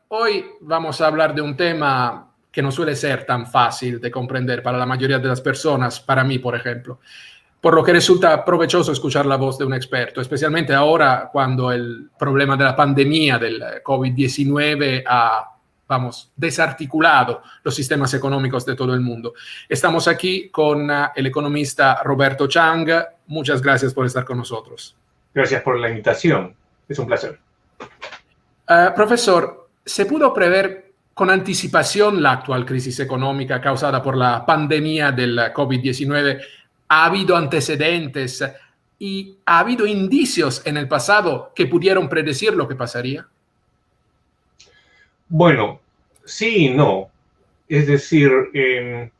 Hoy vamos a hablar de un tema que no suele ser tan fácil de comprender para la mayoría de las personas, para mí, por ejemplo, por lo que resulta provechoso escuchar la voz de un experto, especialmente ahora cuando el problema de la pandemia del COVID-19 ha, desarticulado los sistemas económicos de todo el mundo. Estamos aquí con el economista Roberto Chang. Muchas gracias por estar con nosotros. Gracias por la invitación. Es un placer. Profesor, ¿se pudo prever con anticipación la actual crisis económica causada por la pandemia del COVID-19? ¿Ha habido antecedentes y ha habido indicios en el pasado que pudieron predecir lo que pasaría? Bueno, sí y no. Es decir, de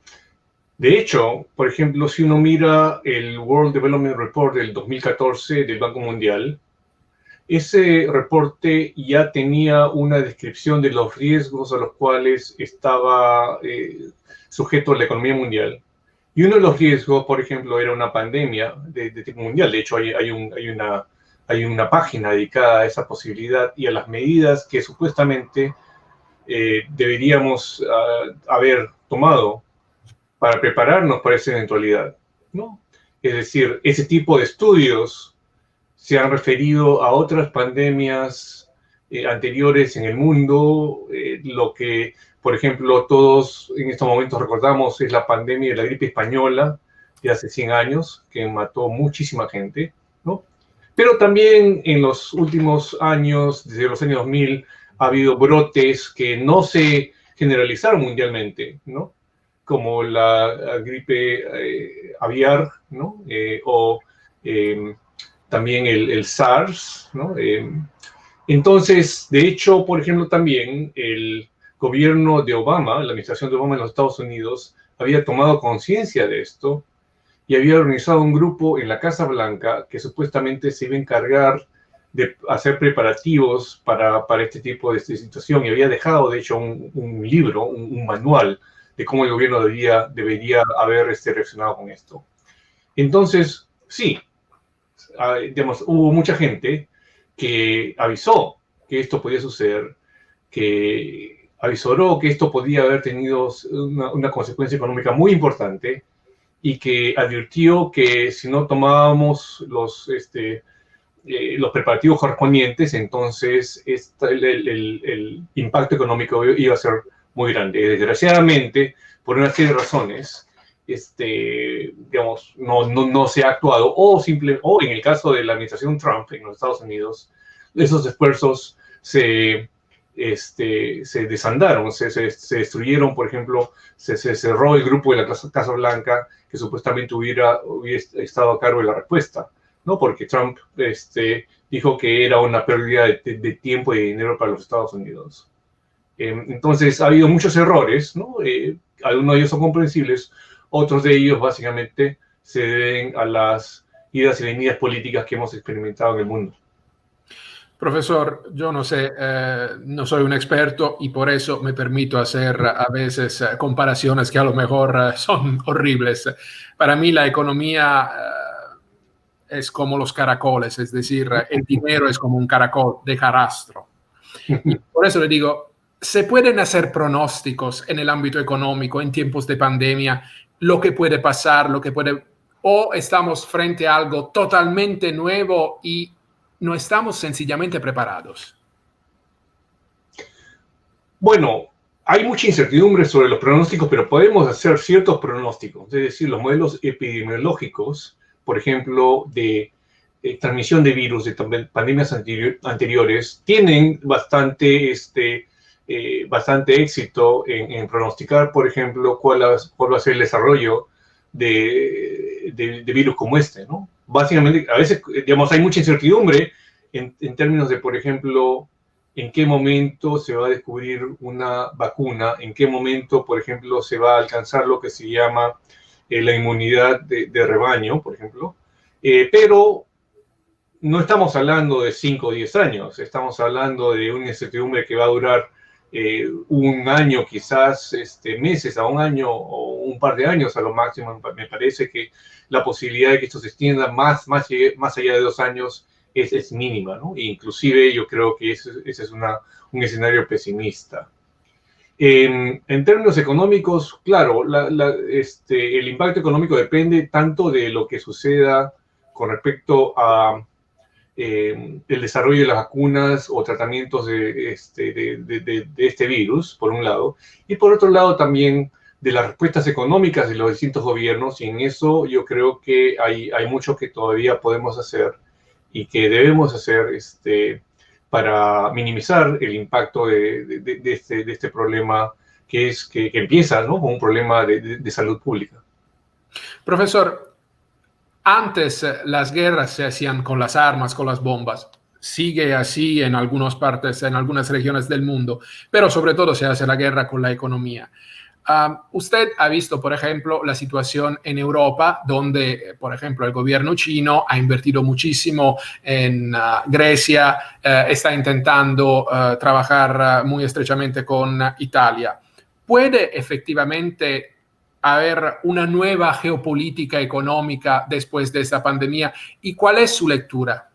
hecho, por ejemplo, si uno mira el World Development Report del 2014 del Banco Mundial, ese reporte ya tenía una descripción de los riesgos a los cuales estaba sujeto la economía mundial. Y uno de los riesgos, por ejemplo, era una pandemia de tipo mundial. De hecho, hay una página dedicada a esa posibilidad y a las medidas que supuestamente deberíamos haber tomado para prepararnos para esa eventualidad, ¿no? Es decir, ese tipo de estudios se han referido a otras pandemias anteriores en el mundo, lo que, por ejemplo, todos en estos momentos recordamos es la pandemia de la gripe española de hace 100 años, que mató muchísima gente, ¿no? Pero también en los últimos años, desde los años 2000, ha habido brotes que no se generalizaron mundialmente, ¿no? Como la gripe aviar, ¿no? También el SARS, ¿no? Entonces, de hecho, por ejemplo, también el gobierno de Obama, la administración de Obama en los Estados Unidos, había tomado conciencia de esto y había organizado un grupo en la Casa Blanca que supuestamente se iba a encargar de hacer preparativos para este tipo de situación y había dejado, de hecho, un libro, un manual de cómo el gobierno debería haber reaccionado con esto. Entonces, sí, digamos, hubo mucha gente que avisó que esto podía suceder, que avisoró que esto podía haber tenido una consecuencia económica muy importante y que advirtió que si no tomábamos los preparativos correspondientes, entonces el impacto económico iba a ser muy grande. Desgraciadamente, por una serie de razones, digamos, no se ha actuado, o en el caso de la administración Trump en los Estados Unidos, esos esfuerzos se desandaron, se destruyeron. Por ejemplo, se cerró el grupo de la Casa Blanca que supuestamente hubiera estado a cargo de la respuesta, ¿no? Porque Trump dijo que era una pérdida de tiempo y de dinero para los Estados Unidos. Entonces, ha habido muchos errores, ¿no? Algunos de ellos son comprensibles, otros de ellos básicamente se deben a las idas y venidas políticas que hemos experimentado en el mundo. Profesor, yo no sé, no soy un experto y por eso me permito hacer a veces comparaciones que a lo mejor son horribles. Para mí la economía es como los caracoles, es decir, el dinero es como un caracol, deja rastro. Y por eso le digo, ¿se pueden hacer pronósticos en el ámbito económico en tiempos de pandemia? Lo que puede pasar, o estamos frente a algo totalmente nuevo y no estamos sencillamente preparados. Bueno, hay mucha incertidumbre sobre los pronósticos, pero podemos hacer ciertos pronósticos. Es decir, los modelos epidemiológicos, por ejemplo, de transmisión de virus de pandemias anteriores, tienen bastante éxito en pronosticar, por ejemplo, cuál va a ser el desarrollo de virus como este, ¿no? Básicamente, a veces, digamos, hay mucha incertidumbre en términos de, por ejemplo, en qué momento se va a descubrir una vacuna, en qué momento, por ejemplo, se va a alcanzar lo que se llama la inmunidad de rebaño, por ejemplo. Pero no estamos hablando de 5 o 10 años, estamos hablando de una incertidumbre que va a durar un año, quizás meses a un año o un par de años a lo máximo. Me parece que la posibilidad de que esto se extienda más allá de 2 años es mínima, ¿no? Inclusive yo creo que ese es un escenario pesimista. En términos económicos, claro, el impacto económico depende tanto de lo que suceda con respecto a el desarrollo de las vacunas o tratamientos de este virus, por un lado, y por otro lado también de las respuestas económicas de los distintos gobiernos, y en eso yo creo que hay mucho que todavía podemos hacer y que debemos hacer para minimizar el impacto de este problema que empieza, ¿no?, con un problema de salud pública. Profesor, antes las guerras se hacían con las armas, con las bombas. Sigue así en algunas partes, en algunas regiones del mundo, pero sobre todo se hace la guerra con la economía. Usted ha visto, por ejemplo, la situación en Europa, donde, por ejemplo, el gobierno chino ha invertido muchísimo en Grecia, está intentando trabajar muy estrechamente con Italia. ¿Puede efectivamente haber una nueva geopolítica económica después de esta pandemia? ¿Y cuál es su lectura?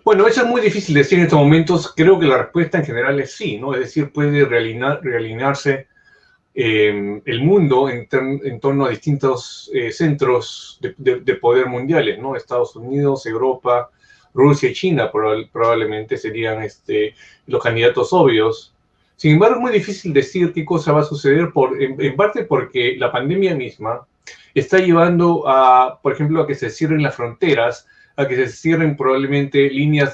Bueno, eso es muy difícil decir en estos momentos. Creo que la respuesta en general es sí, ¿no? Es decir, puede realinearse el mundo en torno a distintos centros de poder mundiales, ¿no? Estados Unidos, Europa, Rusia y China probablemente serían los candidatos obvios. Sin embargo, es muy difícil decir qué cosa va a suceder, en parte porque la pandemia misma está llevando por ejemplo, a que se cierren las fronteras, a que se cierren probablemente líneas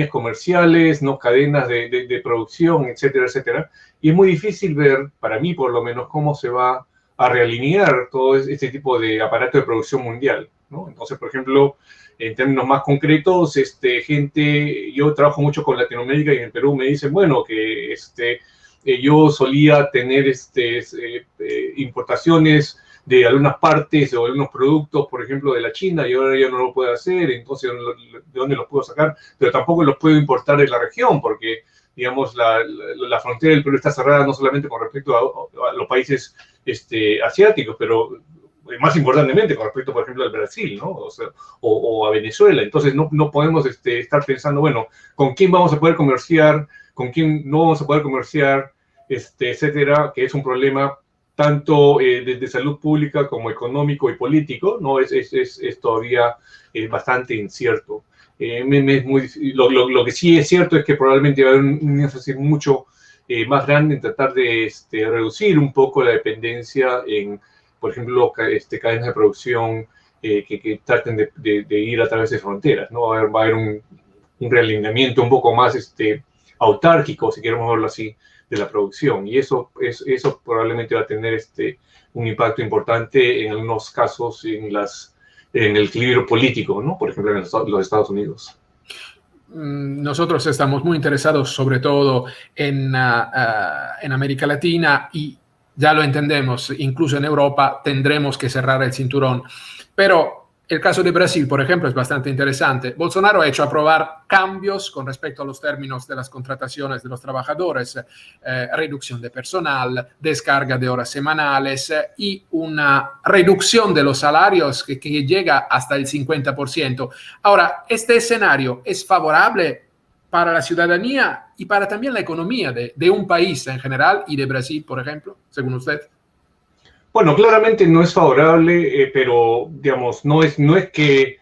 comerciales, ¿no?, cadenas de producción, etcétera, etcétera. Y es muy difícil ver, para mí por lo menos, cómo se va a realinear todo este tipo de aparato de producción mundial, ¿no? Entonces, por ejemplo, en términos más concretos, yo trabajo mucho con Latinoamérica y en el Perú me dicen, bueno, que yo solía tener importaciones de algunas partes o algunos productos, por ejemplo, de la China, y ahora ya no lo puedo hacer, entonces, ¿de dónde los puedo sacar? Pero tampoco los puedo importar de la región, porque, digamos, la frontera del Perú está cerrada no solamente con respecto a los países asiáticos, pero más importantemente con respecto, por ejemplo, al Brasil, ¿no? O a Venezuela. Entonces, no podemos estar pensando, bueno, ¿con quién vamos a poder comerciar? ¿Con quién no vamos a poder comerciar? Etcétera, que es un problema tanto de salud pública como económico y político, ¿no? Es todavía bastante incierto. Lo que sí es cierto es que probablemente va a haber un énfasis mucho más grande en tratar de reducir un poco la dependencia en, por ejemplo, cadenas de producción que traten de ir a través de fronteras, ¿no? Va a haber un realineamiento un poco más autárquico, si queremos verlo así, de la producción, y eso probablemente va a tener un impacto importante en algunos casos en el equilibrio político, ¿no? Por ejemplo, en los Estados Unidos. Nosotros estamos muy interesados sobre todo en América Latina, y ya lo entendemos, incluso en Europa tendremos que cerrar el cinturón. Pero el caso de Brasil, por ejemplo, es bastante interesante. Bolsonaro ha hecho aprobar cambios con respecto a los términos de las contrataciones de los trabajadores, reducción de personal, descarga de horas semanales y una reducción de los salarios que llega hasta el 50%. Ahora, este escenario es favorable para la ciudadanía y para también la economía de un país en general y de Brasil, por ejemplo, según usted. Bueno, claramente no es favorable, pero, digamos, no es que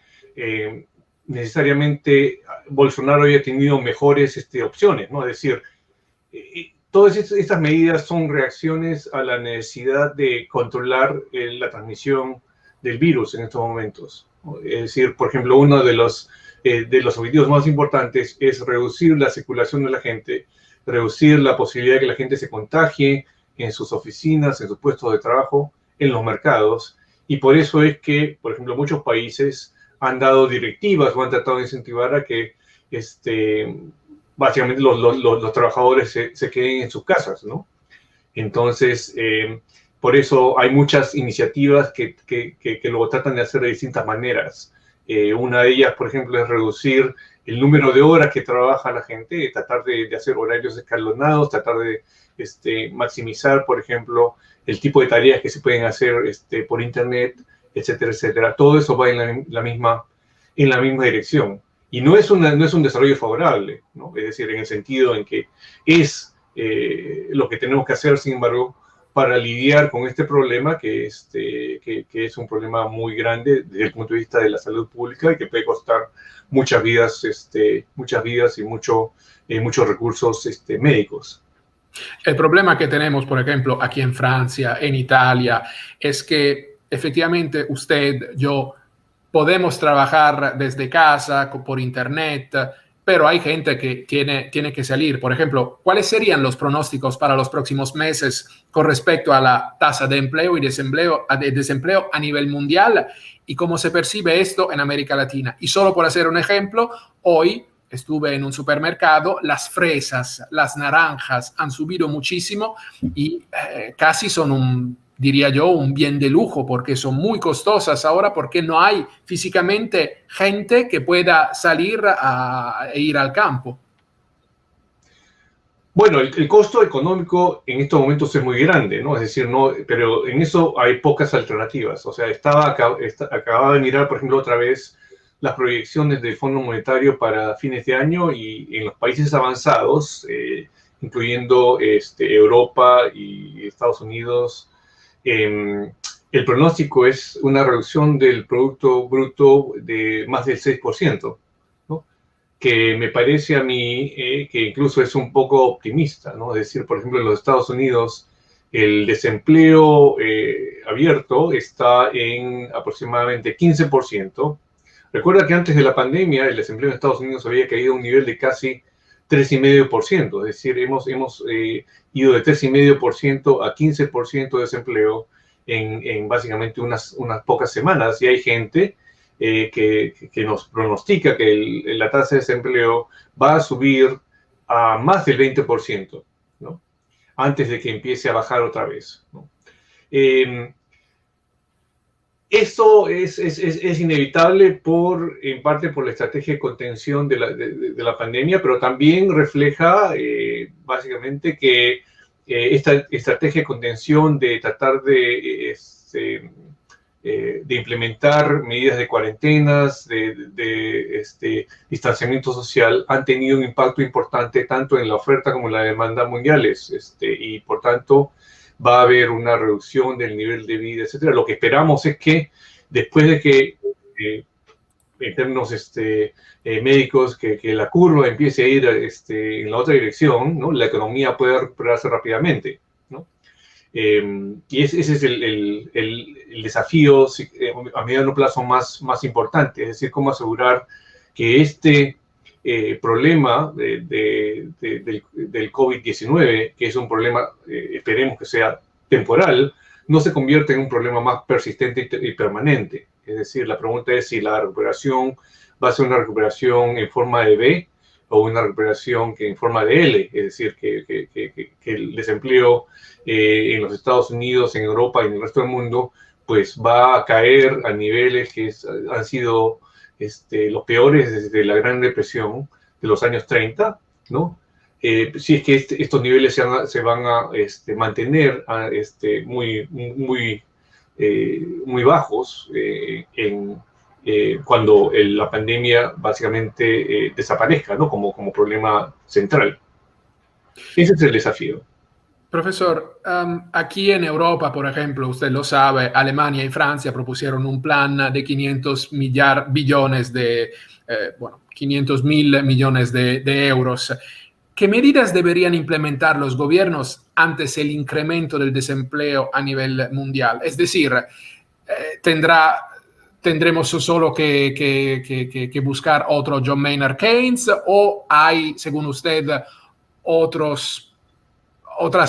necesariamente Bolsonaro haya tenido mejores opciones, ¿no? Es decir, todas estas medidas son reacciones a la necesidad de controlar la transmisión del virus en estos momentos, ¿no? Es decir, por ejemplo, uno de los objetivos más importantes es reducir la circulación de la gente, reducir la posibilidad de que la gente se contagie en sus oficinas, en sus puestos de trabajo, en los mercados, y por eso es que, por ejemplo, muchos países han dado directivas o han tratado de incentivar a que básicamente los trabajadores se queden en sus casas, ¿no? Entonces, por eso hay muchas iniciativas que lo tratan de hacer de distintas maneras. Una de ellas, por ejemplo, es reducir el número de horas que trabaja la gente, tratar de hacer horarios escalonados, tratar de maximizar, por ejemplo, el tipo de tareas que se pueden hacer por internet, etcétera, etcétera. Todo eso va en la misma en la misma dirección. Y no es un desarrollo favorable, ¿no? Es decir, en el sentido en que es lo que tenemos que hacer, sin embargo, para lidiar con este problema, que es un problema muy grande desde el punto de vista de la salud pública y que puede costar muchas vidas, y muchos recursos médicos. El problema que tenemos, por ejemplo, aquí en Francia, en Italia, es que efectivamente usted, yo, podemos trabajar desde casa, por internet, pero hay gente que tiene que salir. Por ejemplo, ¿cuáles serían los pronósticos para los próximos meses con respecto a la tasa de empleo y desempleo a nivel mundial y cómo se percibe esto en América Latina? Y solo por hacer un ejemplo, hoy estuve en un supermercado, las fresas, las naranjas han subido muchísimo y casi son diría yo, un bien de lujo, porque son muy costosas ahora, porque no hay físicamente gente que pueda salir e ir al campo. Bueno, el costo económico en estos momentos es muy grande, ¿no? Es decir, no, pero en eso hay pocas alternativas. O sea, acababa de mirar, por ejemplo, otra vez las proyecciones del Fondo Monetario para fines de año y en los países avanzados, incluyendo Europa y Estados Unidos, el pronóstico es una reducción del Producto Bruto de más del 6%, ¿no? Que me parece a mí que incluso es un poco optimista, ¿no? Es decir, por ejemplo, en los Estados Unidos el desempleo abierto está en aproximadamente 15%. Recuerda que antes de la pandemia el desempleo en Estados Unidos había caído a un nivel de casi 3,5%, es decir, hemos ido de 3,5% a 15% de desempleo en básicamente unas pocas semanas, y hay gente que nos pronostica que la tasa de desempleo va a subir a más del 20%, ¿no? Antes de que empiece a bajar otra vez, ¿no? Esto es inevitable en parte por la estrategia de contención de la pandemia, pero también refleja básicamente que esta estrategia de contención de tratar de implementar medidas de cuarentenas, de distanciamiento social, han tenido un impacto importante tanto en la oferta como en la demanda mundiales, y por tanto va a haber una reducción del nivel de vida, etcétera. Lo que esperamos es que después de que, en términos médicos, que la curva empiece a ir en la otra dirección, ¿no? La economía pueda recuperarse rápidamente, ¿no? Y ese es el desafío a mediano plazo más importante, es decir, cómo asegurar que este problema del COVID-19, que es un problema, esperemos que sea temporal, no se convierte en un problema más persistente y permanente. Es decir, la pregunta es si la recuperación va a ser una recuperación en forma de V o una recuperación en forma de L, es decir, que el desempleo en los Estados Unidos, en Europa y en el resto del mundo, pues va a caer a niveles que han sido los peores desde la Gran Depresión de los años 30, ¿no? Si es que estos niveles se van a mantener muy bajos cuando la pandemia básicamente desaparezca, ¿no? Como problema central. Ese es el desafío. Profesor, aquí en Europa, por ejemplo, usted lo sabe, Alemania y Francia propusieron un plan de 500 billones 500.000 millones de euros. ¿Qué medidas deberían implementar los gobiernos antes el incremento del desempleo a nivel mundial? Es decir, ¿tendremos solo que buscar otro John Maynard Keynes o hay, según usted, otras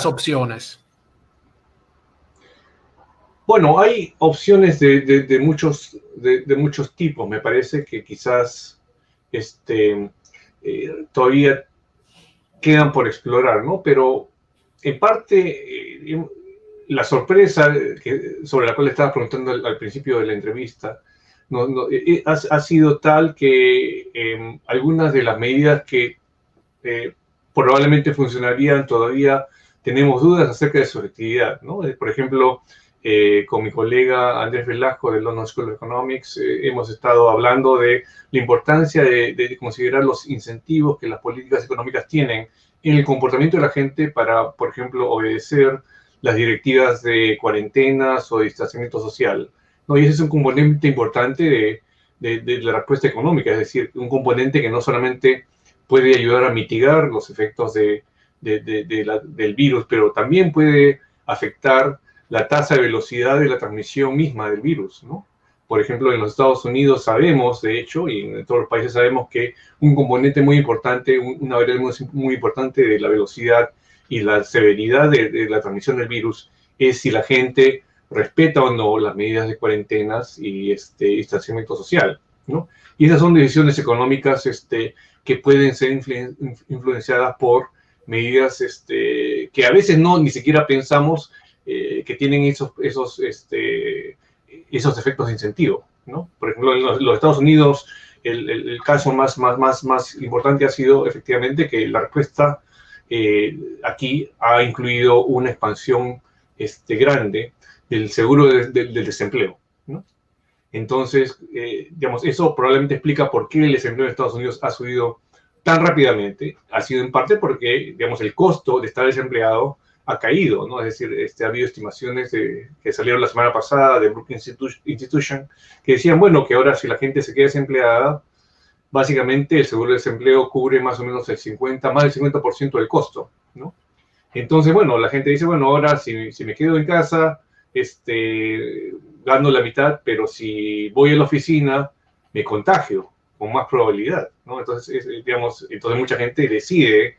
opciones? Bueno, hay opciones de muchos tipos. Me parece que quizás todavía quedan por explorar, ¿no? Pero en parte la sorpresa sobre la cual estaba preguntando al principio de la entrevista ha sido tal que algunas de las medidas que probablemente funcionarían todavía tenemos dudas acerca de su efectividad, ¿no? Por ejemplo, con mi colega Andrés Velasco de London School of Economics, hemos estado hablando de la importancia de considerar los incentivos que las políticas económicas tienen en el comportamiento de la gente para, por ejemplo, obedecer las directivas de cuarentenas o de distanciamiento social, ¿no? Y ese es un componente importante de la respuesta económica, es decir, un componente que no solamente puede ayudar a mitigar los efectos del virus, pero también puede afectar la tasa de velocidad de la transmisión misma del virus, ¿no? Por ejemplo, en los Estados Unidos sabemos, de hecho, y en todos los países sabemos que un componente muy importante, una variable muy importante de la velocidad y la severidad de la transmisión del virus es si la gente respeta o no las medidas de cuarentenas y distanciamiento social, ¿no? Y esas son decisiones económicas que pueden ser influenciadas por medidas que a veces ni siquiera pensamos que tienen esos efectos de incentivo, ¿no? Por ejemplo, en los Estados Unidos, el caso más importante ha sido efectivamente que la respuesta aquí ha incluido una expansión grande del seguro del desempleo, ¿no? Entonces, digamos, eso probablemente explica por qué el desempleo en Estados Unidos ha subido tan rápidamente. Ha sido en parte porque, digamos, el costo de estar desempleado ha caído, ¿no? Es decir, ha habido estimaciones que salieron la semana pasada de Brookings Institution que decían, bueno, que ahora si la gente se queda desempleada, básicamente el seguro de desempleo cubre más o menos más del 50% del costo, ¿no? Entonces, bueno, la gente dice, bueno, ahora si me quedo en casa, gano la mitad, pero si voy a la oficina, me contagio con más probabilidad, ¿no? Entonces, digamos, mucha gente decide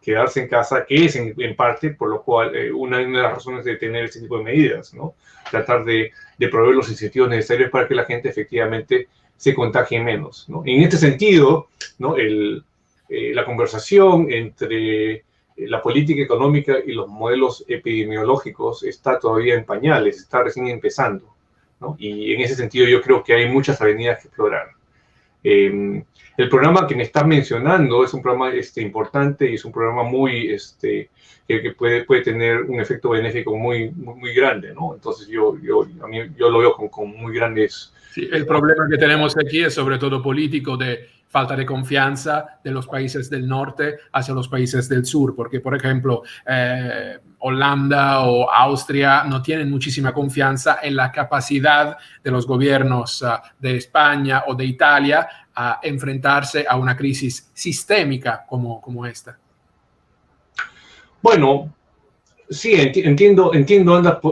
quedarse en casa, que es en parte por lo cual una de las razones de tener este tipo de medidas, ¿no? Tratar de proveer los incentivos necesarios para que la gente efectivamente se contagie menos, ¿no? En este sentido, ¿no? La conversación entre la política económica y los modelos epidemiológicos está todavía en pañales, está recién empezando, ¿no? Y en ese sentido yo creo que hay muchas avenidas que explorar. El programa que me estás mencionando es un programa importante y es un programa muy que puede tener un efecto benéfico muy grande, ¿no? Entonces yo lo veo con muy grandes... Sí, el problema que tenemos aquí es sobre todo político, de falta de confianza de los países del norte hacia los países del sur, porque, por ejemplo, Holanda o Austria no tienen muchísima confianza en la capacidad de los gobiernos de España o de Italia a enfrentarse a una crisis sistémica como esta. Bueno, sí, entiendo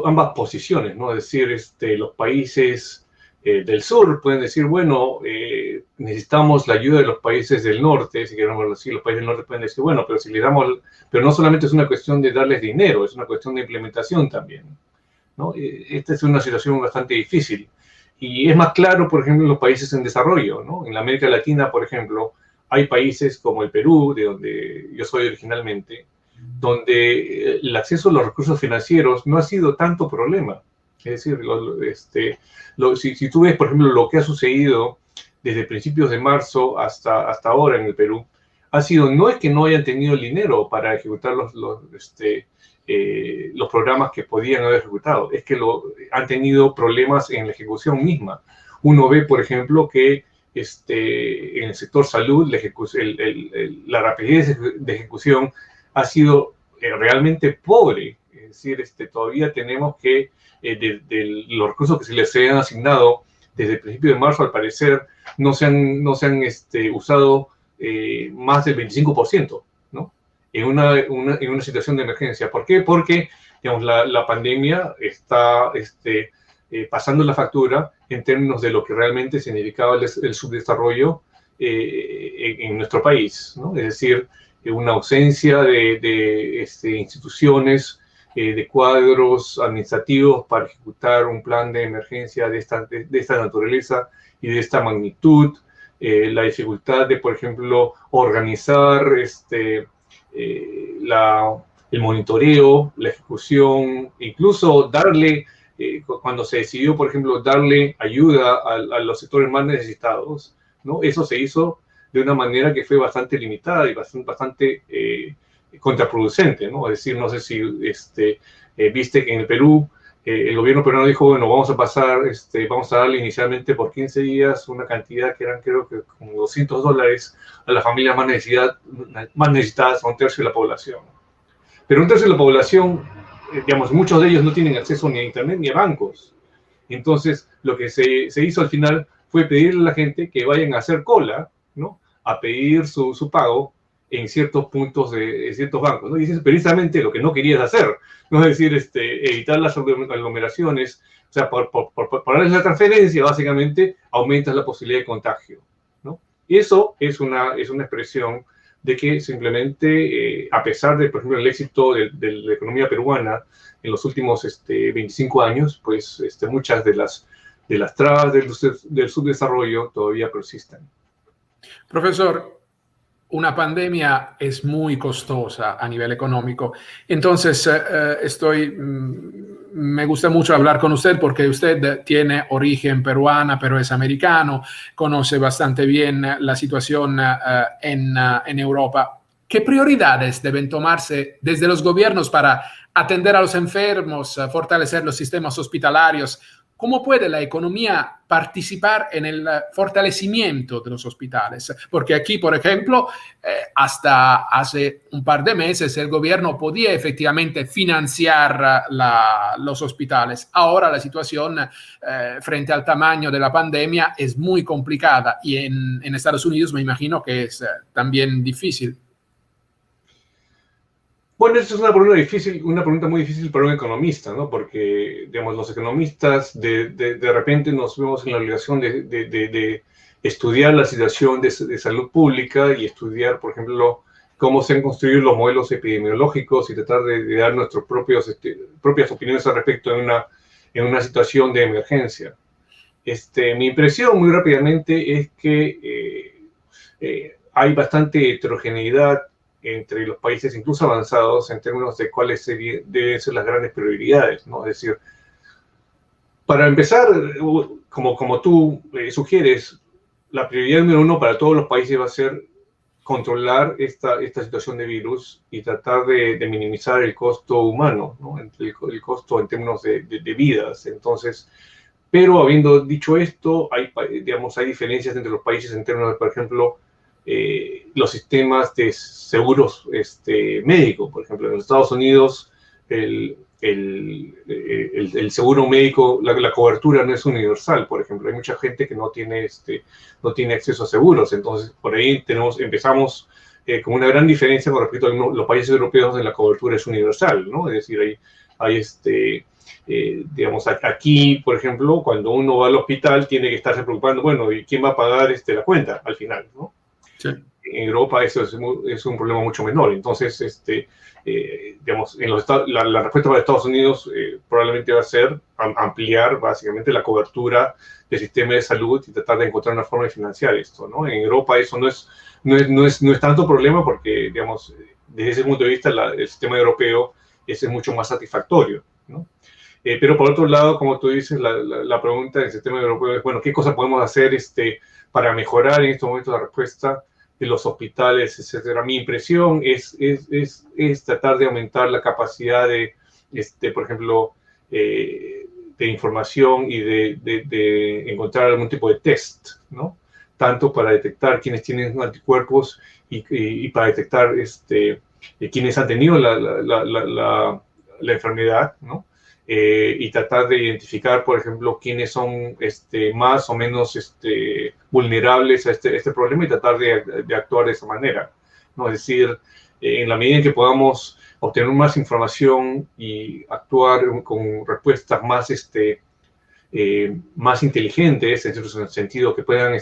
ambas posiciones, ¿no? Es decir, los países del sur pueden decir, bueno, necesitamos la ayuda de los países del norte, si queremos decir, los países del norte pueden decir, bueno, pero si le damos, pero no solamente es una cuestión de darles dinero, es una cuestión de implementación también, ¿no? Esta es una situación bastante difícil. Y es más claro, por ejemplo, en los países en desarrollo, ¿no? En la América Latina, por ejemplo, hay países como el Perú, de donde yo soy originalmente, donde el acceso a los recursos financieros no ha sido tanto problema. Es decir, si tú ves, por ejemplo, lo que ha sucedido desde principios de marzo hasta ahora en el Perú, ha sido, no es que no hayan tenido el dinero para ejecutar los programas que podían haber ejecutado, es que han tenido problemas en la ejecución misma. Uno ve, por ejemplo, que en el sector salud la rapidez de ejecución ha sido realmente pobre. Es decir, todavía tenemos que, de los recursos que se les han asignado desde el principio de marzo, al parecer, no se han usado más del 25%, ¿no? En una situación de emergencia. ¿Por qué? Porque, digamos, la pandemia está pasando la factura en términos de lo que realmente significaba el subdesarrollo en nuestro país, ¿no? Es decir, una ausencia de instituciones, de cuadros administrativos para ejecutar un plan de emergencia de esta naturaleza y de esta magnitud, la dificultad de, por ejemplo, organizar el monitoreo, la ejecución, incluso darle, cuando se decidió, por ejemplo, darle ayuda a los sectores más necesitados, ¿no? Eso se hizo de una manera que fue bastante limitada y bastante contraproducente, ¿no? Es decir, no sé si viste que en el Perú el gobierno peruano dijo, bueno, vamos a darle inicialmente por 15 días una cantidad que eran creo que como $200 a las familias más necesitadas, a un tercio de la población. Pero un tercio de la población, digamos, muchos de ellos no tienen acceso ni a internet ni a bancos. Entonces, lo que se hizo al final fue pedirle a la gente que vayan a hacer cola, ¿no? A pedir su pago en ciertos puntos de ciertos bancos, ¿no? Y eso es precisamente lo que no querías hacer, ¿no? Es decir, evitar las aglomeraciones, o sea, por darles la transferencia, básicamente, aumentas la posibilidad de contagio, ¿no? Y eso es una expresión de que simplemente, a pesar de, por ejemplo, el éxito de la economía peruana en los últimos 25 años, pues muchas de las trabas del subdesarrollo todavía persisten. Profesor, una pandemia es muy costosa a nivel económico. Entonces, me gusta mucho hablar con usted porque usted tiene origen peruana, pero es americano, conoce bastante bien la situación en Europa. ¿Qué prioridades deben tomarse desde los gobiernos para atender a los enfermos, fortalecer los sistemas hospitalarios? ¿Cómo puede la economía participar en el fortalecimiento de los hospitales? Porque aquí, por ejemplo, hasta hace un par de meses el gobierno podía efectivamente financiar los hospitales. Ahora la situación frente al tamaño de la pandemia es muy complicada y en Estados Unidos me imagino que es también difícil. Bueno, esa es una pregunta muy difícil para un economista, ¿no? Porque, digamos, los economistas de repente nos vemos en la obligación de estudiar la situación de salud pública y estudiar, por ejemplo, cómo se han construido los modelos epidemiológicos y tratar de dar nuestras propias opiniones al respecto en una situación de emergencia. Mi impresión muy rápidamente es que hay bastante heterogeneidad entre los países incluso avanzados en términos de cuáles deben ser las grandes prioridades, ¿no? Es decir, para empezar, como tú sugieres, la prioridad número uno para todos los países va a ser controlar esta situación de virus y tratar de minimizar el costo humano, ¿no? El costo en términos de vidas. Entonces, pero habiendo dicho esto, hay diferencias entre los países en términos de, por ejemplo, los sistemas de seguros médicos. Por ejemplo, en los Estados Unidos el seguro médico, la cobertura no es universal. Por ejemplo, hay mucha gente que no tiene acceso a seguros. Entonces, por ahí empezamos con una gran diferencia con respecto a los países europeos donde la cobertura es universal, ¿no? Es decir, aquí, por ejemplo, cuando uno va al hospital tiene que estarse preocupando, bueno, ¿y quién va a pagar la cuenta al final, ¿no? Sí. En Europa eso es un problema mucho menor. Entonces, la respuesta para Estados Unidos probablemente va a ser ampliar básicamente la cobertura del sistema de salud y tratar de encontrar una forma de financiar esto, ¿no? En Europa eso no es tanto problema porque, digamos, desde ese punto de vista el sistema europeo es mucho más satisfactorio, ¿no? Pero por otro lado, como tú dices, la pregunta del sistema europeo es, bueno, ¿qué cosas podemos hacer para mejorar en estos momentos la respuesta de los hospitales, etcétera? Mi impresión es tratar de aumentar la capacidad por ejemplo, de información y de encontrar algún tipo de test, ¿no? Tanto para detectar quienes tienen anticuerpos y para detectar quienes han tenido la enfermedad, ¿no? Y tratar de identificar, por ejemplo, quiénes son más o menos vulnerables a este problema y tratar de actuar de esa manera, ¿no? Es decir, en la medida en que podamos obtener más información y actuar con respuestas más inteligentes, en cierto sentido, que puedan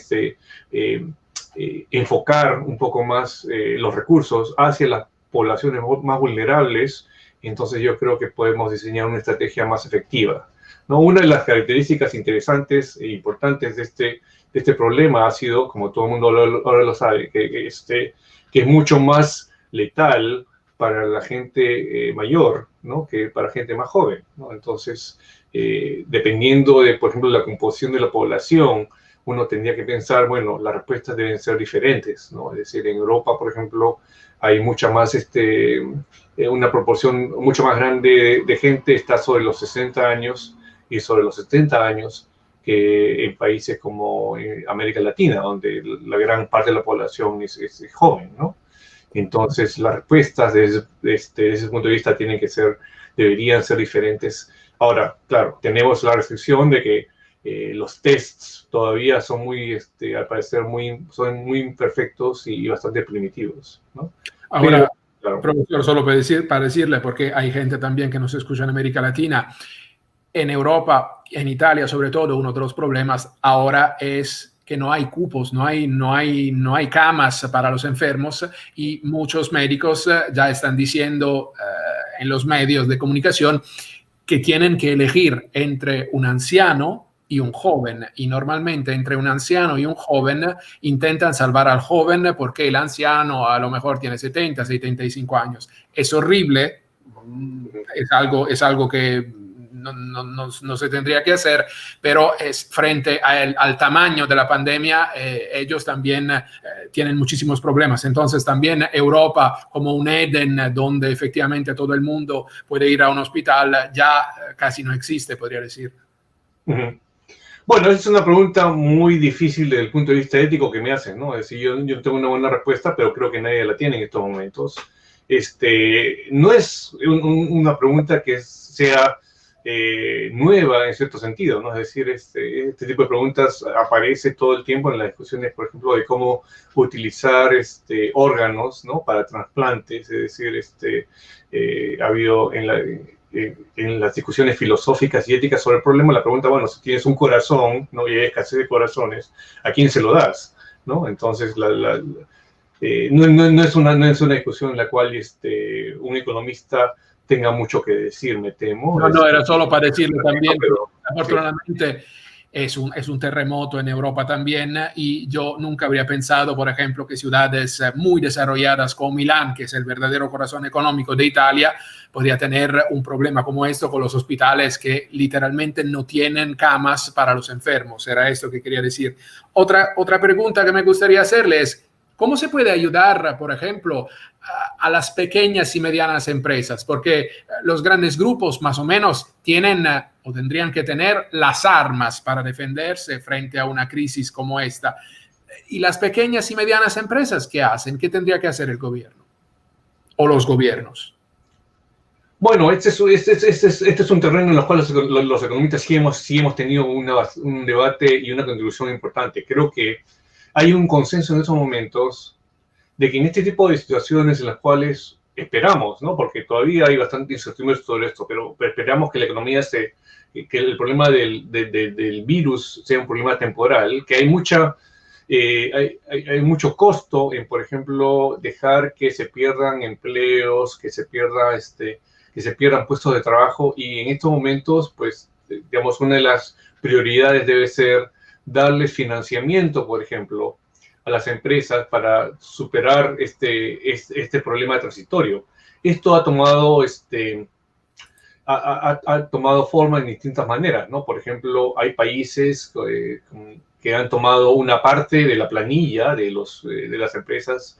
enfocar un poco más los recursos hacia las poblaciones más vulnerables, entonces yo creo que podemos diseñar una estrategia más efectiva, ¿no? Una de las características interesantes e importantes de este problema ha sido, como todo el mundo ahora lo sabe, que es mucho más letal para la gente mayor, ¿no? Que para gente más joven, ¿no? Entonces, dependiendo de, por ejemplo, la composición de la población uno tendría que pensar, bueno, las respuestas deben ser diferentes, ¿no? Es decir, en Europa, por ejemplo, hay mucha más, una proporción mucho más grande de gente está sobre los 60 años y sobre los 70 años que en países como América Latina, donde la gran parte de la población es joven, ¿no? Entonces, las respuestas desde ese punto de vista deberían ser diferentes. Ahora, claro, tenemos la restricción de que los tests todavía son al parecer, son muy imperfectos y bastante primitivos, ¿no? Ahora, Claro. profesor, solo para decirle, porque hay gente también que nos escucha en América Latina, en Europa, en Italia sobre todo, uno de los problemas ahora es que no hay cupos, no hay camas para los enfermos y muchos médicos ya están diciendo en los medios de comunicación que tienen que elegir entre un anciano y un joven, y normalmente entre un anciano y un joven intentan salvar al joven porque el anciano a lo mejor tiene 70, 75 años. Es horrible, es algo que no se tendría que hacer, pero es frente al tamaño de la pandemia, ellos también tienen muchísimos problemas. Entonces también Europa, como un Eden, donde efectivamente todo el mundo puede ir a un hospital, ya casi no existe, podría decir. Uh-huh. Bueno, esa es una pregunta muy difícil desde el punto de vista ético que me hacen, ¿no? Es decir, yo tengo una buena respuesta, pero creo que nadie la tiene en estos momentos. No es una pregunta que sea nueva en cierto sentido, ¿no? Es decir, este tipo de preguntas aparece todo el tiempo en las discusiones, por ejemplo, de cómo utilizar órganos, ¿no? Para trasplantes, es decir, ha habido en las discusiones filosóficas y éticas sobre el problema, la pregunta, bueno, si tienes un corazón, ¿no? Y hay escasez de corazones, ¿a quién se lo das? ¿No? Entonces, no es una discusión en la cual un economista tenga mucho que decir, me temo. No, era solo para decirle también, pero, afortunadamente, sí. Es un terremoto en Europa también y yo nunca habría pensado, por ejemplo, que ciudades muy desarrolladas como Milán, que es el verdadero corazón económico de Italia, podría tener un problema como esto con los hospitales que literalmente no tienen camas para los enfermos. Era esto que quería decir. Otra pregunta que me gustaría hacerle es, ¿cómo se puede ayudar, por ejemplo, a las pequeñas y medianas empresas? Porque los grandes grupos más o menos tienen o tendrían que tener las armas para defenderse frente a una crisis como esta. ¿Y las pequeñas y medianas empresas qué hacen? ¿Qué tendría que hacer el gobierno o los gobiernos? Bueno, este es un terreno en el cual los economistas sí hemos tenido un debate y una contribución importante. Creo que hay un consenso en estos momentos de que en este tipo de situaciones en las cuales esperamos, ¿no? Porque todavía hay bastante incertidumbre sobre esto, pero esperamos que la economía que el problema del virus sea un problema temporal, que hay mucho costo en, por ejemplo, dejar que se pierdan empleos, que se pierdan puestos de trabajo, y en estos momentos, pues, digamos, una de las prioridades debe ser darles financiamiento, por ejemplo, a las empresas para superar este problema transitorio. Esto ha tomado forma en distintas maneras, ¿no? Por ejemplo, hay países que han tomado una parte de la planilla de las empresas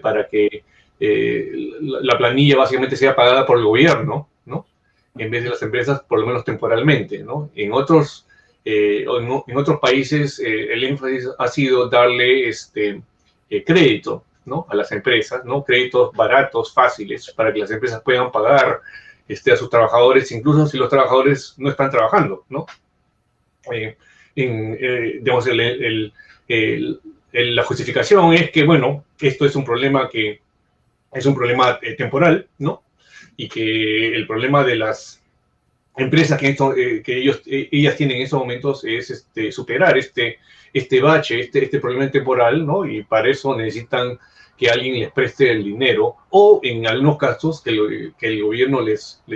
para que la planilla básicamente sea pagada por el gobierno, ¿no? En vez de las empresas, por lo menos temporalmente, ¿no? En otros países el énfasis ha sido darle crédito, ¿no? A las empresas, ¿no? Créditos baratos, fáciles, para que las empresas puedan pagar a sus trabajadores, incluso si los trabajadores no están trabajando, ¿no? Digamos, la justificación es que, bueno, esto es un problema temporal, ¿no? Y que el problema de las empresas que ellas tienen en esos momentos es superar este bache, este problema temporal, ¿no? Y para eso necesitan que alguien les preste el dinero, o en algunos casos que el gobierno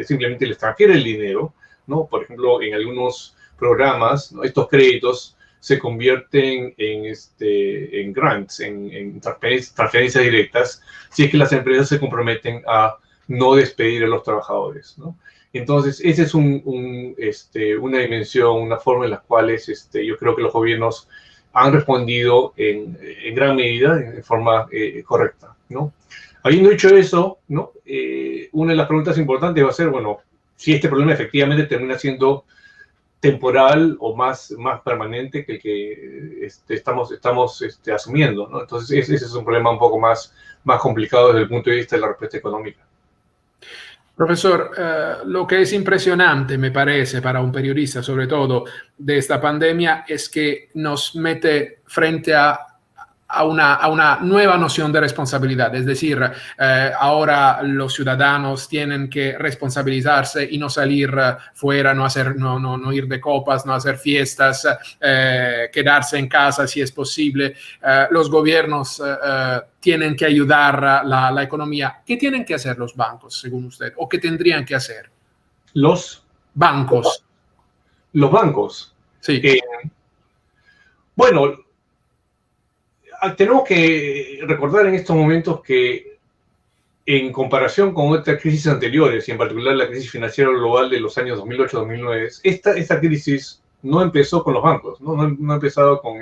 simplemente les transfiere el dinero, ¿no? Por ejemplo, en algunos programas, ¿no? Estos créditos se convierten en grants, en transferencias directas, si es que las empresas se comprometen a no despedir a los trabajadores, ¿no? Entonces, esa es una dimensión, una forma en la cual yo creo que los gobiernos han respondido en gran medida, en forma correcta, ¿no? Habiendo dicho eso, ¿no? Una de las preguntas importantes va a ser, bueno, si este problema efectivamente termina siendo temporal o más permanente que el que estamos asumiendo, ¿no? Entonces, ese es un problema un poco más complicado desde el punto de vista de la respuesta económica. Profesor, lo que es impresionante, me parece, para un periodista, sobre todo de esta pandemia, es que nos mete frente a una nueva noción de responsabilidad. Es decir, ahora los ciudadanos tienen que responsabilizarse y no salir fuera, no ir de copas, no hacer fiestas, quedarse en casa si es posible. Los gobiernos tienen que ayudar la economía. ¿Qué tienen que hacer los bancos, según usted? ¿O qué tendrían que hacer? Los bancos. Los bancos. Sí. Bueno, tenemos que recordar en estos momentos que en comparación con otras crisis anteriores, y en particular la crisis financiera global de los años 2008-2009, esta crisis no empezó con los bancos, no ha empezado con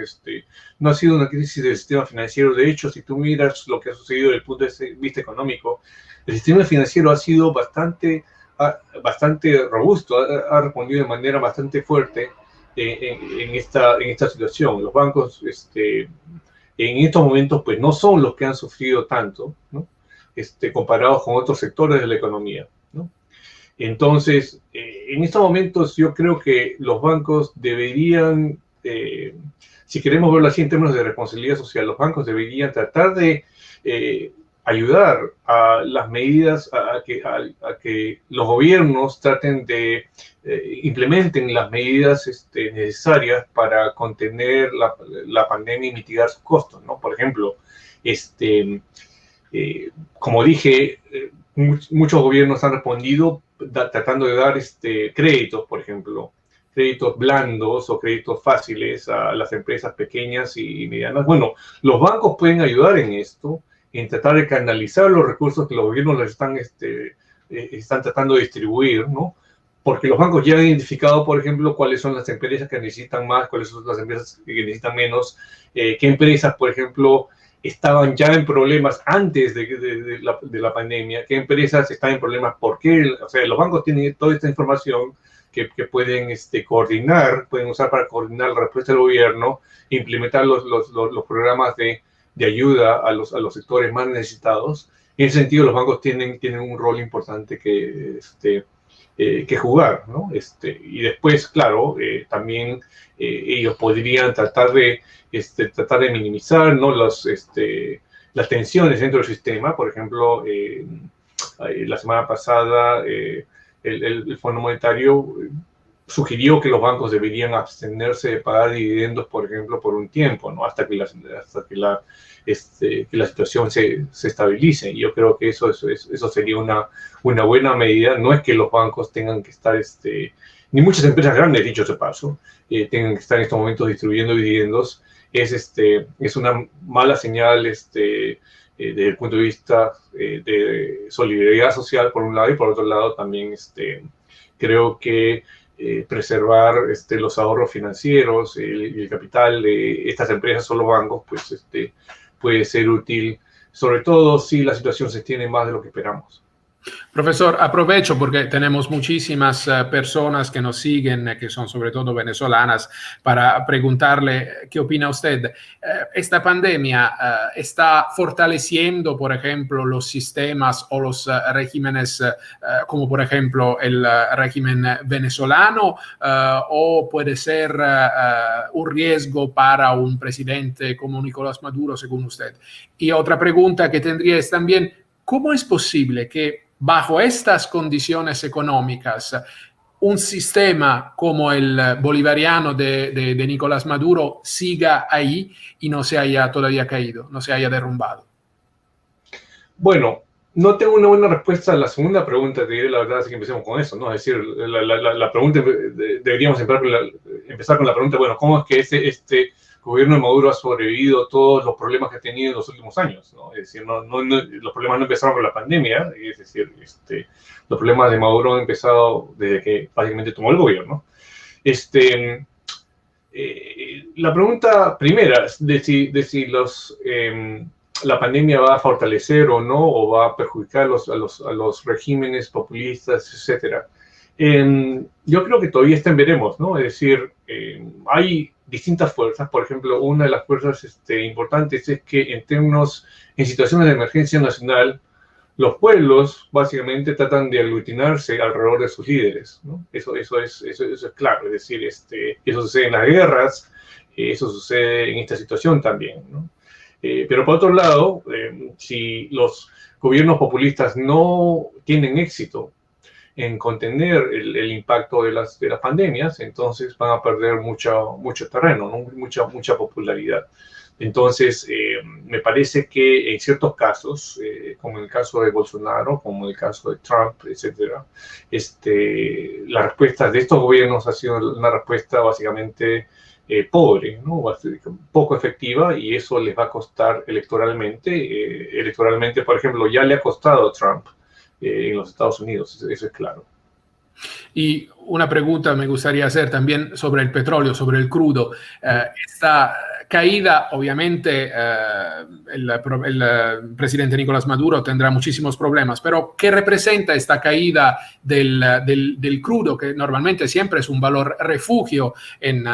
no ha sido una crisis del sistema financiero. De hecho, si tú miras lo que ha sucedido desde el punto de vista económico, el sistema financiero ha sido bastante robusto, ha respondido de manera bastante fuerte en esta situación. Los bancos en estos momentos pues no son los que han sufrido tanto, ¿no? Comparados con otros sectores de la economía, ¿no? Entonces, en estos momentos yo creo que los bancos deberían, si queremos verlo así en términos de responsabilidad social, los bancos deberían tratar de ayudar a las medidas, a que los gobiernos traten de implementen las medidas necesarias para contener la pandemia y mitigar sus costos, ¿no? Por ejemplo, como dije, muchos gobiernos han respondido tratando de dar créditos, por ejemplo, créditos blandos o créditos fáciles a las empresas pequeñas y medianas. Bueno, los bancos pueden ayudar en esto, en tratar de canalizar los recursos que los gobiernos les están tratando de distribuir, ¿no? Porque los bancos ya han identificado, por ejemplo, cuáles son las empresas que necesitan más, cuáles son las empresas que necesitan menos, qué empresas, por ejemplo, estaban ya en problemas antes de la pandemia, qué empresas están en problemas, por qué. O sea, los bancos tienen toda esta información que pueden pueden usar para coordinar la respuesta del gobierno, implementar los programas de ayuda a los sectores más necesitados. En ese sentido, los bancos tienen un rol importante que jugar, ¿no? Y después, claro, también ellos podrían tratar de minimizar, ¿no? las tensiones dentro del sistema. Por ejemplo, la semana pasada el Fondo Monetario sugirió que los bancos deberían abstenerse de pagar dividendos, por ejemplo, por un tiempo, ¿no? Hasta que la situación se estabilice. Y yo creo que eso sería una buena medida. No es que los bancos tengan que estar, ni muchas empresas grandes, dicho de paso, tengan que estar en estos momentos distribuyendo dividendos. Es una mala señal desde el punto de vista de solidaridad social, por un lado, y por otro lado también creo que preservar los ahorros financieros y el capital de estas empresas o los bancos, pues puede ser útil, sobre todo si la situación se extiende más de lo que esperamos. Profesor, aprovecho porque tenemos muchísimas personas que nos siguen, que son sobre todo venezolanas, para preguntarle qué opina usted. ¿Esta pandemia está fortaleciendo, por ejemplo, los sistemas o los regímenes, como por ejemplo el régimen venezolano, o puede ser un riesgo para un presidente como Nicolás Maduro, según usted? Y otra pregunta que tendría es también, ¿cómo es posible que bajo estas condiciones económicas un sistema como el bolivariano de Nicolás Maduro siga ahí y no se haya todavía caído, no se haya derrumbado? Bueno, no tengo una buena respuesta a la segunda pregunta, te diré la verdad, así que empecemos con eso, ¿no? Es decir, la pregunta, deberíamos empezar con la pregunta, bueno, ¿cómo es que este gobierno de Maduro ha sobrevivido a todos los problemas que ha tenido en los últimos años, ¿no? Es decir, los problemas no empezaron con la pandemia, es decir, los problemas de Maduro han empezado desde que básicamente tomó el gobierno. La pregunta primera de si la pandemia va a fortalecer o no, o va a perjudicar a los regímenes populistas, etcétera. Yo creo que todavía está en veremos, ¿no? Es decir, hay distintas fuerzas. Por ejemplo, una de las fuerzas importantes es que en situaciones de emergencia nacional, los pueblos básicamente tratan de aglutinarse alrededor de sus líderes, ¿no? Eso es claro. Es decir, eso sucede en las guerras, eso sucede en esta situación también, ¿no? Pero por otro lado, si los gobiernos populistas no tienen éxito en contener el impacto de las pandemias, entonces van a perder mucho terreno, ¿no? mucha popularidad. Entonces, me parece que en ciertos casos, como en el caso de Bolsonaro, como en el caso de Trump, etcétera, la respuesta de estos gobiernos ha sido una respuesta básicamente pobre, ¿no? Poco efectiva, y eso les va a costar electoralmente. Electoralmente, por ejemplo, ya le ha costado a Trump en los Estados Unidos, eso es claro. Y una pregunta me gustaría hacer también sobre el petróleo, sobre el crudo. Esta caída, obviamente, el presidente Nicolás Maduro tendrá muchísimos problemas, pero ¿qué representa esta caída del crudo, que normalmente siempre es un valor refugio en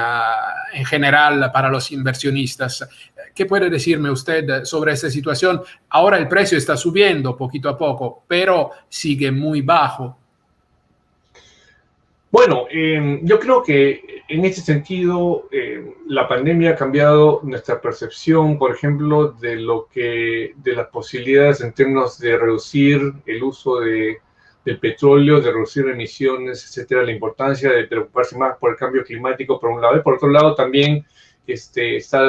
general para los inversionistas? ¿Qué puede decirme usted sobre esta situación? Ahora el precio está subiendo poquito a poco, pero sigue muy bajo. Bueno, yo creo que en este sentido la pandemia ha cambiado nuestra percepción, por ejemplo, de las posibilidades en términos de reducir el uso del petróleo, de reducir emisiones, etcétera, la importancia de preocuparse más por el cambio climático, por un lado, y por otro lado también está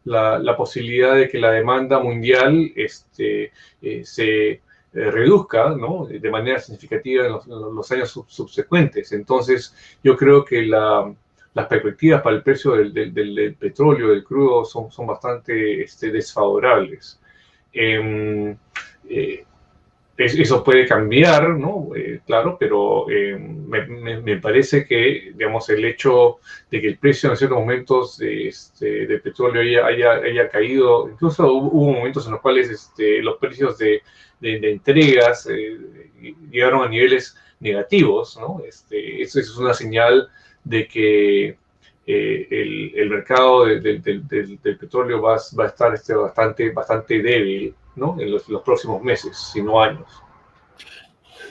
la posibilidad de que la demanda mundial se reduzca, ¿no? De manera significativa en los años subsecuentes. Entonces, yo creo que las perspectivas para el precio del petróleo, del crudo, son bastante desfavorables. Eso puede cambiar, ¿no? Claro, pero me parece que, digamos, el hecho de que el precio en ciertos momentos de petróleo haya caído, incluso hubo momentos en los cuales los precios de entregas llegaron a niveles negativos, ¿no? Eso es una señal de que el mercado del petróleo va a estar bastante débil, ¿no? En los próximos meses, si no años.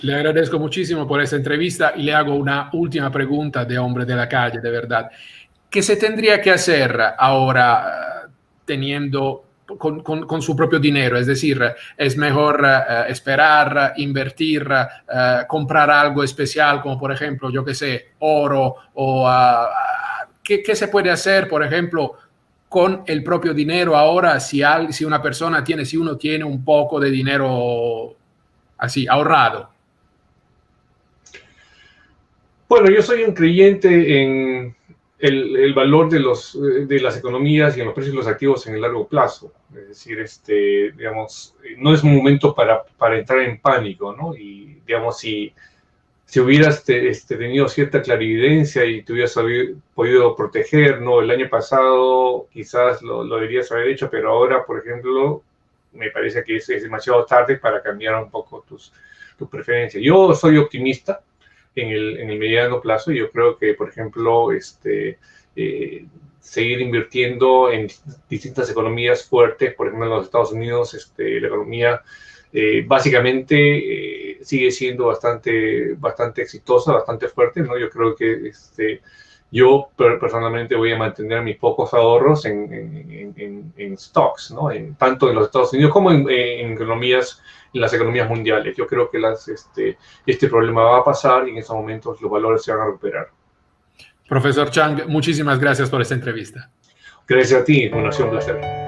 Le agradezco muchísimo por esta entrevista y le hago una última pregunta de hombre de la calle, de verdad. ¿Qué se tendría que hacer ahora teniendo con su propio dinero? Es decir, es mejor esperar, invertir, comprar algo especial, como por ejemplo, yo qué sé, oro, o ¿qué se puede hacer, por ejemplo, con el propio dinero ahora si uno tiene un poco de dinero así ahorrado? Bueno, yo soy un creyente en el valor de las economías y en los precios de los activos en el largo plazo. Es decir, digamos, no es un momento para entrar en pánico, ¿no? Y, digamos, si hubieras tenido cierta clarividencia y te hubieras podido proteger, ¿no? El año pasado quizás lo deberías haber hecho, pero ahora, por ejemplo, me parece que es demasiado tarde para cambiar un poco tus preferencias. Yo soy optimista en el mediano plazo. Yo creo que, por ejemplo, seguir invirtiendo en distintas economías fuertes, por ejemplo, en los Estados Unidos, la economía básicamente sigue siendo bastante exitosa, bastante fuerte, ¿no? Yo creo que yo personalmente voy a mantener mis pocos ahorros en stocks, ¿no? Tanto en los Estados Unidos como en las economías mundiales. Yo creo que este problema va a pasar y en esos momentos los valores se van a recuperar. Profesor Chang, muchísimas gracias por esta entrevista. Gracias a ti, ha sido un placer.